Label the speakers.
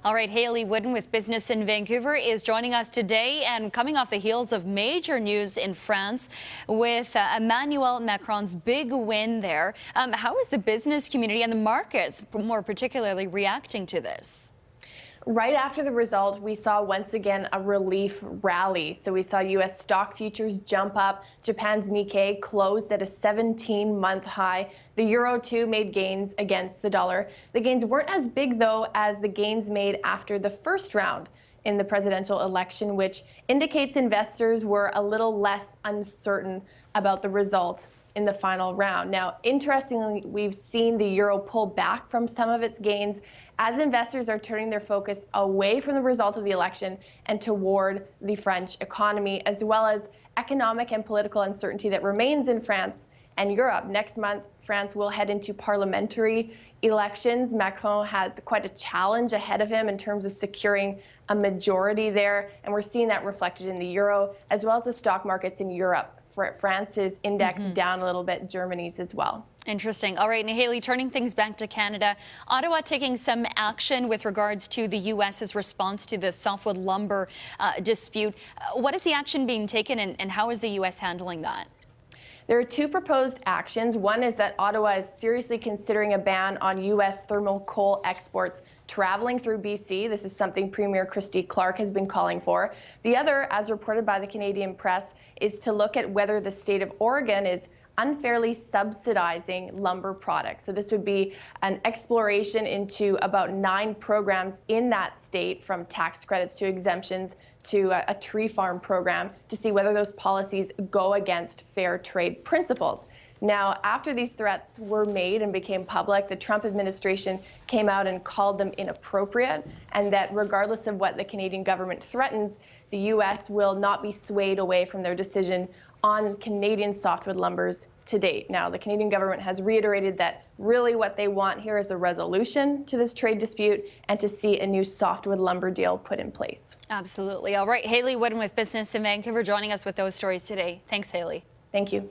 Speaker 1: All right, Haley Wooden with Business in Vancouver is joining us today, and coming off the heels of major news in France with Emmanuel Macron's big win there. How is the business community and the markets more particularly reacting to this?
Speaker 2: Right after the result, we saw once again a relief rally. So we saw U.S. stock futures jump up. Japan's Nikkei closed at a 17-month high. The euro, too, made gains against the dollar. The gains weren't as big, though, as the gains made after the first round in the presidential election, which indicates investors were a little less uncertain about the result in the final round. Now, interestingly, we've seen the euro pull back from some of its gains as investors are turning their focus away from the result of the election and toward the French economy, as well as economic and political uncertainty that remains in France and Europe. Next month, France will head into parliamentary elections. Macron has quite a challenge ahead of him in terms of securing a majority there, and we're seeing that reflected in the euro, as well as the stock markets in Europe. France's index down a little bit, Germany's as well.
Speaker 1: Interesting. All right, and Haley, turning things back to Canada, Ottawa taking some action with regards to the U.S.'s response to the softwood lumber dispute. What is the action being taken, and how is the U.S. handling that?
Speaker 2: There are two proposed actions. One is that Ottawa is seriously considering a ban on U.S. thermal coal exports traveling through BC. This is something Premier Christy Clark has been calling for. The other, as reported by the Canadian press, is to look at whether the state of Oregon is unfairly subsidizing lumber products. So this would be an exploration into about 9 programs in that state, from tax credits to exemptions to a tree farm program, to see whether those policies go against fair trade principles. Now, after these threats were made and became public, the Trump administration came out and called them inappropriate, and that regardless of what the Canadian government threatens, the U.S. will not be swayed away from their decision on Canadian softwood lumbers to date. Now, the Canadian government has reiterated that really what they want here is a resolution to this trade dispute and to see a new softwood lumber deal put in place.
Speaker 1: Absolutely. All right, Haley Wooden with Business in Vancouver joining us with those stories today. Thanks, Haley.
Speaker 2: Thank you.